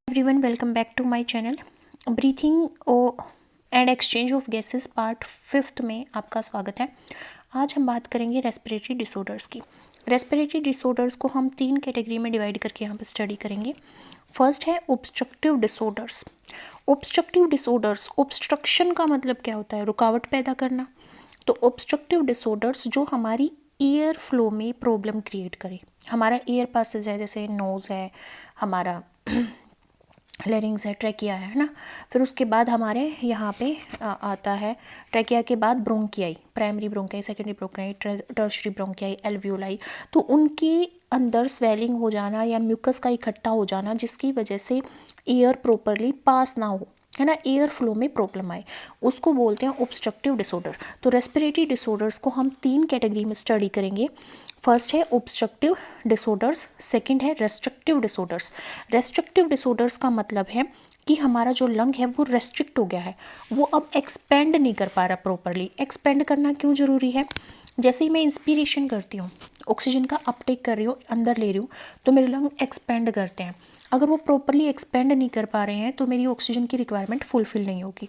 Everyone, welcome back to my channel. Breathing and exchange of gases part 5 में आपका स्वागत है। आज हम बात करेंगे रेस्पिरेटरी डिसऑर्डर्स की। रेस्पिरेटरी डिसऑर्डर्स को हम 3 कैटेगरी में डिवाइड करके यहाँ पर स्टडी करेंगे। फर्स्ट है obstructive disorders. Obstructive disorders, obstruction का मतलब क्या होता है? रुकावट पैदा करना। तो ऑब्स्ट्रक्टिव डिसऑर्डर्स जो हमारी एयर फ्लो में प्रॉब्लम क्रिएट करे। हमारा एयर पासेज है, जैसे नोज़ है, हमारा लेरिंग्स है, ट्रैकिया है ना। फिर उसके बाद हमारे यहाँ पे आता है ट्रैकिया के बाद ब्रोंकियाई, प्राइमरी ब्रोंकियाई, सेकेंडरी ब्रोंकियाई, टर्शरी ब्रोंकियाई, एल्वियोलाई। तो उनके अंदर स्वेलिंग हो जाना या म्यूकस का इकट्ठा हो जाना, जिसकी वजह से एयर प्रॉपरली पास ना हो, है ना, एयर फ्लो में प्रॉब्लम आए, उसको बोलते हैं ऑब्स्ट्रक्टिव डिसऑर्डर। तो रेस्पिरेटरी डिसऑर्डर्स को हम 3 कैटेगरी में स्टडी करेंगे। फर्स्ट है ऑब्स्ट्रक्टिव डिसऑर्डर्स, सेकंड है रेस्ट्रिक्टिव डिसऑर्डर्स। रेस्ट्रिक्टिव डिसऑर्डर्स का मतलब है कि हमारा जो लंग है वो रेस्ट्रिक्ट हो गया है, वो अब एक्सपेंड नहीं कर पा रहा प्रॉपरली। एक्सपेंड करना क्यों ज़रूरी है? जैसे ही मैं इंस्पिरेशन करती हूँ, ऑक्सीजन का अपटेक कर रही हूँ, अंदर ले रही हूँ, तो मेरे लंग एक्सपेंड करते हैं। अगर वो प्रॉपरली एक्सपेंड नहीं कर पा रहे हैं तो मेरी ऑक्सीजन की रिक्वायरमेंट फुलफिल नहीं होगी।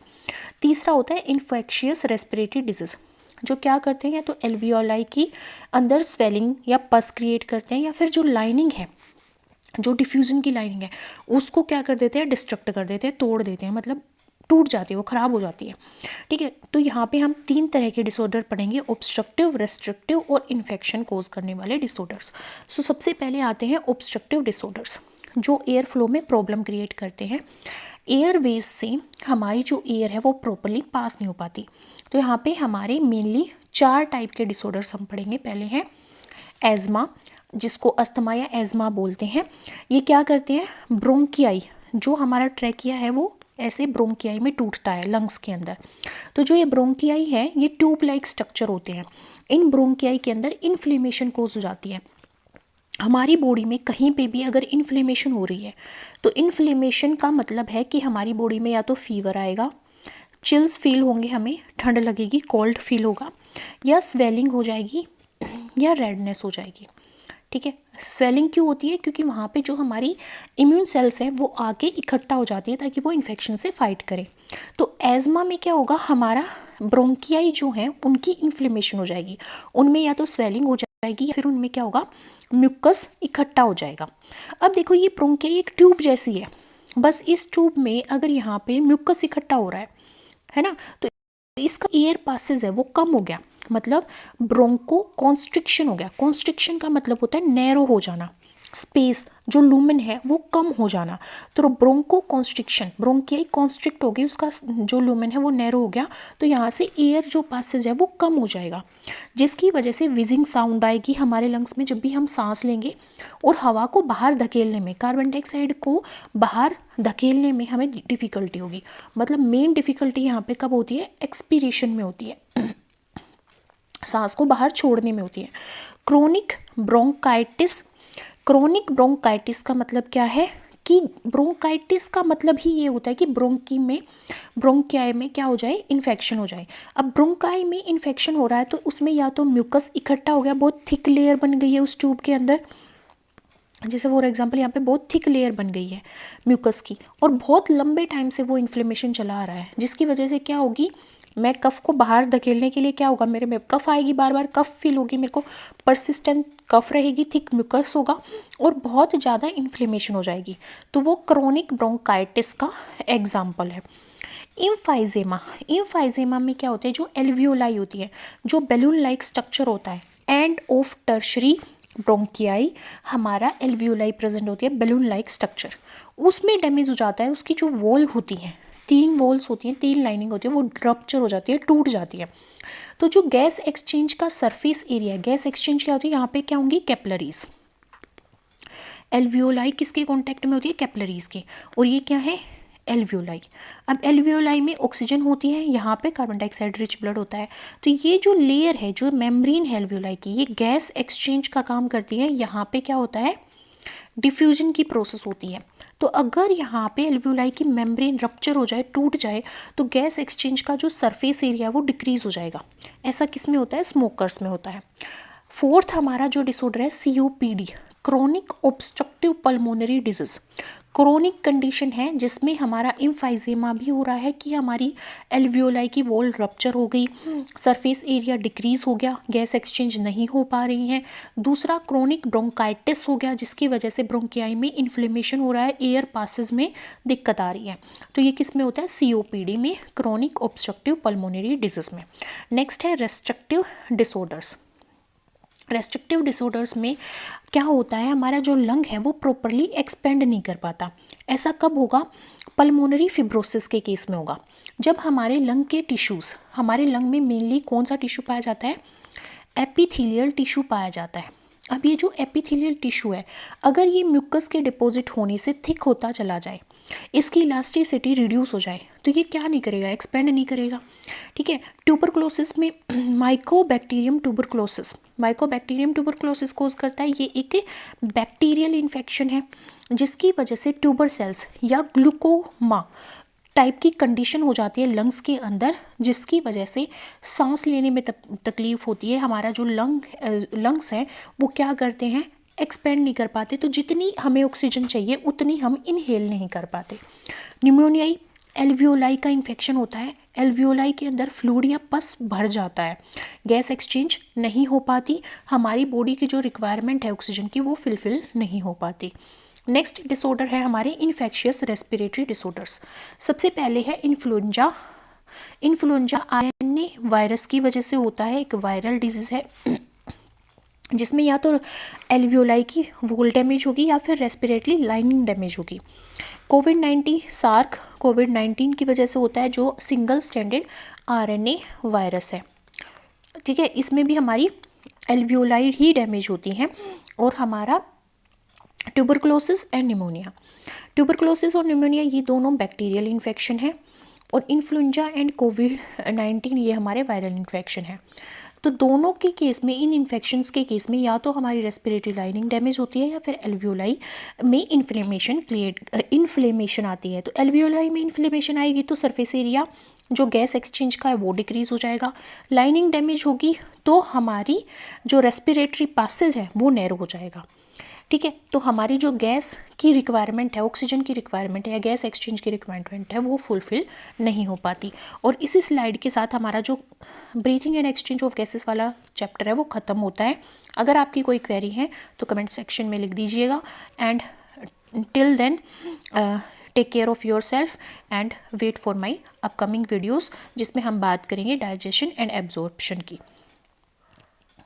तीसरा होता है इन्फेक्शियस रेस्पिरेटरी डिजीज़, जो क्या करते हैं, या तो एल्वियोलाई की अंदर स्वेलिंग या पस क्रिएट करते हैं, या फिर जो लाइनिंग है, जो डिफ्यूजन की लाइनिंग है, उसको क्या कर देते हैं, डिस्ट्रक्ट कर देते हैं, तोड़ देते हैं, मतलब टूट जाती है, वो ख़राब हो जाती है। ठीक है, तो यहाँ पे हम 3 तरह के डिसऑर्डर पढ़ेंगे, ऑब्स्ट्रक्टिव, रेस्ट्रिक्टिव और इन्फेक्शन कोज करने वाले डिसऑर्डर्स। सो सबसे पहले आते हैं ऑब्स्ट्रक्टिव डिसऑर्डर्स, जो एयर फ्लो में प्रॉब्लम क्रिएट करते हैं। एयरवेज से हमारी जो एयर है वो प्रॉपरली पास नहीं हो पाती। तो यहाँ पे हमारे मेनली 4 टाइप के डिसऑर्डर्स हम पढ़ेंगे। पहले हैं एज़मा, जिसको अस्थमा या एज़मा बोलते हैं। ये क्या करते हैं, ब्रोंकियाई, जो हमारा ट्रैकिया है वो ऐसे ब्रोंकियाई में टूटता है लंग्स के अंदर। तो जो ये ब्रोंकियाई है, ये ट्यूब लाइक स्ट्रक्चर होते हैं। इन ब्रोंकियाई के अंदर इन्फ्लेमेशन कोज हो जाती है। हमारी बॉडी में कहीं पे भी अगर इन्फ्लेमेशन हो रही है, तो इन्फ्लेमेशन का मतलब है कि हमारी बॉडी में या तो फीवर आएगा, चिल्स फील होंगे, हमें ठंड लगेगी, कोल्ड फील होगा, या स्वेलिंग हो जाएगी, या रेडनेस हो जाएगी। ठीक है, स्वेलिंग क्यों होती है? क्योंकि वहाँ पे जो हमारी इम्यून सेल्स हैं वो आके इकट्ठा हो जाती है ताकि वो इन्फेक्शन से फाइट करे। तो एज़मा में क्या होगा, हमारा ब्रोंकियाई जो हैं उनकी इन्फ्लेमेशन हो जाएगी, उनमें या तो स्वेलिंग हो जाएगी, या फिर उनमें क्या होगा, म्यूकस इकट्ठा हो जाएगा। अब देखो, ये ब्रोंकियाई एक ट्यूब जैसी है, बस इस ट्यूब में अगर यहाँ पे म्यूकस इकट्ठा हो रहा है ना, तो इसका एयर पासेज है वो कम हो गया, मतलब ब्रोंको कॉन्स्ट्रिक्शन हो गया। कॉन्स्ट्रिक्शन का मतलब होता है नैरो हो जाना, स्पेस जो लूमेन है वो कम हो जाना। तो ब्रोंको कॉन्स्ट्रिक्शन, ब्रोंकियाई कॉन्स्ट्रिक्ट हो गई, उसका जो लूमेन है वो नैरो हो गया, तो यहाँ से एयर जो पासेज है वो कम हो जाएगा, जिसकी वजह से विजिंग साउंड आएगी हमारे लंग्स में जब भी हम सांस लेंगे, और हवा को बाहर धकेलने में, कार्बन डाइऑक्साइड को बाहर धकेलने में हमें डिफ़िकल्टी होगी। मतलब मेन डिफ़िकल्टी यहाँ पे कब होती है, एक्सपीरेशन में होती है, सांस को बाहर छोड़ने में होती है। क्रोनिक ब्रोंकाइटिस, क्रोनिक ब्रोंकाइटिस का मतलब क्या है कि ब्रोंकाइटिस का मतलब ही ये होता है कि ब्रोंकी में, ब्रोंकियाई में क्या हो जाए, इन्फेक्शन हो जाए। अब ब्रोंकाई में इन्फेक्शन हो रहा है तो उसमें या तो म्यूकस इकट्ठा हो गया, बहुत थिक लेयर बन गई है उस ट्यूब के अंदर, जैसे फॉर एग्जांपल यहाँ पे बहुत थिक लेयर बन गई है म्यूकस की, और बहुत लंबे टाइम से वो इन्फ्लेमेशन चला आ रहा है, जिसकी वजह से क्या होगी, मैं कफ को बाहर धकेलने के लिए क्या होगा, मेरे में कफ आएगी, बार बार कफ फील होगी, मेरे को परसिस्टेंट कफ रहेगी, थिक म्यूकस होगा, और बहुत ज़्यादा इन्फ्लेमेशन हो जाएगी। तो वो क्रोनिक ब्रोंकाइटिस का एग्जाम्पल है। इम्फाइजेमा, इम्फाइजेमा में क्या होता है, जो एल्वियोलाई होती है, जो बैलून लाइक स्ट्रक्चर होता है, एंड ऑफ टर्शरी ब्रोंकियाई, हमारा एल्वियोलाई प्रेजेंट होती है, बैलून लाइक स्ट्रक्चर, उसमें डैमेज हो जाता है। उसकी जो वॉल होती है, 3 वॉल्स होती हैं, 3 लाइनिंग होती है, वो रप्चर हो जाती है, टूट जाती है। तो जो गैस एक्सचेंज का सरफेस एरिया है, गैस एक्सचेंज क्या होती है, यहाँ पे क्या होंगी, कैपिलरीज। एल्वियोलाई किसके कॉन्टेक्ट में होती है, कैपिलरीज के, और ये क्या है, एल्वियोलाई। अब एल्वियोलाई में ऑक्सीजन होती है, यहाँ पे कार्बन डाइऑक्साइड रिच ब्लड होता है। तो ये जो लेयर है, जो मेम्ब्रेन है एल्वियोलाई की, ये गैस एक्सचेंज का काम करती है। यहाँ पे क्या होता है, डिफ्यूजन की प्रोसेस होती है। तो अगर यहाँ पे एल्वियोलाई की मेम्ब्रेन रप्चर हो जाए, टूट जाए, तो गैस एक्सचेंज का जो सरफेस एरिया है वो डिक्रीज हो जाएगा। ऐसा किस में होता है, स्मोकर्स में होता है। फोर्थ हमारा जो डिसऑर्डर है, COPD, chronic obstructive pulmonary disease. Chronic condition है जिसमें हमारा एम्फाइजेमा भी हो रहा है कि हमारी एल्वियोलाई की वॉल रप्चर हो गई, सरफेस एरिया डिक्रीज हो गया, गैस एक्सचेंज नहीं हो पा रही है। दूसरा क्रोनिक ब्रोंकाइटिस हो गया जिसकी वजह से ब्रोंकियाई में इन्फ्लेमेशन हो रहा है, एयर पासेस में दिक्कत आ रही है। तो ये किस में होता है? COPD में, क्रोनिक ऑब्स्ट्रक्टिव पल्मोनरी डिजीज में। नेक्स्ट है रेस्ट्रिक्टिव डिसऑर्डर्स। रेस्ट्रिक्टिव डिसऑर्डर्स में क्या होता है, हमारा जो लंग है वो प्रॉपरली एक्सपेंड नहीं कर पाता। ऐसा कब होगा? पल्मोनरी फिब्रोसिस के केस में होगा, जब हमारे लंग के टिश्यूज़, हमारे लंग में मेनली कौन सा टिश्यू पाया जाता है? एपिथेलियल टिश्यू पाया जाता है। अब ये जो एपिथेलियल टिश्यू है, अगर ये म्यूकस के डिपॉजिट होने से थिक होता चला जाए, इसकी इलास्टिसिटी रिड्यूस हो जाए, तो ये क्या नहीं करेगा? एक्सपेंड नहीं करेगा। ठीक है। ट्यूबरक्लोसिस में माइकोबैक्टीरियम ट्यूबरक्लोसिस कोज करता है। ये एक बैक्टीरियल इन्फेक्शन है जिसकी वजह से ट्यूबर सेल्स या ग्लूकोमा टाइप की कंडीशन हो जाती है लंग्स के अंदर, जिसकी वजह से सांस लेने में तकलीफ होती है। हमारा जो लंग्स हैं वो क्या करते हैं? एक्सपेंड नहीं कर पाते, तो जितनी हमें ऑक्सीजन चाहिए उतनी हम इनहेल नहीं कर पाते। निमोनियाई एल्वियोलाई का इन्फेक्शन होता है, एल्वियोलाई के अंदर फ्लूइड या पस भर जाता है, गैस एक्सचेंज नहीं हो पाती, हमारी बॉडी की जो रिक्वायरमेंट है ऑक्सीजन की वो फुलफिल नहीं हो पाती। नेक्स्ट डिसऑर्डर है हमारे इन्फेक्शियस रेस्पिरेटरी डिसऑर्डर्स। सबसे पहले है इन्फ्लुएंजा। RNA वायरस की वजह से होता है, एक वायरल डिजीज है जिसमें या तो एल्वियोलाई की वॉल डैमेज होगी या फिर रेस्पिरेटरी लाइनिंग डैमेज होगी। कोविड-19 की वजह से होता है, जो सिंगल स्टैंडर्ड RNA वायरस है। ठीक है, इसमें भी हमारी एल्वियोलाई ही डैमेज होती हैं। और हमारा ट्यूबरक्लोसिस एंड निमोनिया, ट्यूबरक्लोसिस और निमोनिया ये दोनों बैक्टीरियल इन्फेक्शन है, और इन्फ्लुएंजा एंड कोविड-19 ये हमारे वायरल इन्फेक्शन है। तो दोनों के केस में, इन इन्फेक्शंस के केस में, या तो हमारी रेस्पिरेटरी लाइनिंग डैमेज होती है या फिर एल्वियोलाई में इन्फ्लेमेशन आती है। तो एल्वियोलाई में इन्फ्लेमेशन आएगी तो सरफेस एरिया जो गैस एक्सचेंज का है वो डिक्रीज हो जाएगा। लाइनिंग डैमेज होगी तो हमारी जो रेस्पिरेटरी पासेज है वो नैरो हो जाएगा। ठीक है, तो हमारी जो गैस की रिक्वायरमेंट है, ऑक्सीजन की रिक्वायरमेंट है या गैस एक्सचेंज की रिक्वायरमेंट है वो फुलफिल नहीं हो पाती। और इसी स्लाइड के साथ हमारा जो breathing and exchange of gases वाला चैप्टर है वो ख़त्म होता है। अगर आपकी कोई क्वेरी है तो कमेंट सेक्शन में लिख दीजिएगा। And till then take care of yourself and wait for my upcoming videos, जिसमें हम बात करेंगे डाइजेशन एंड एब्जॉर्प्शन की।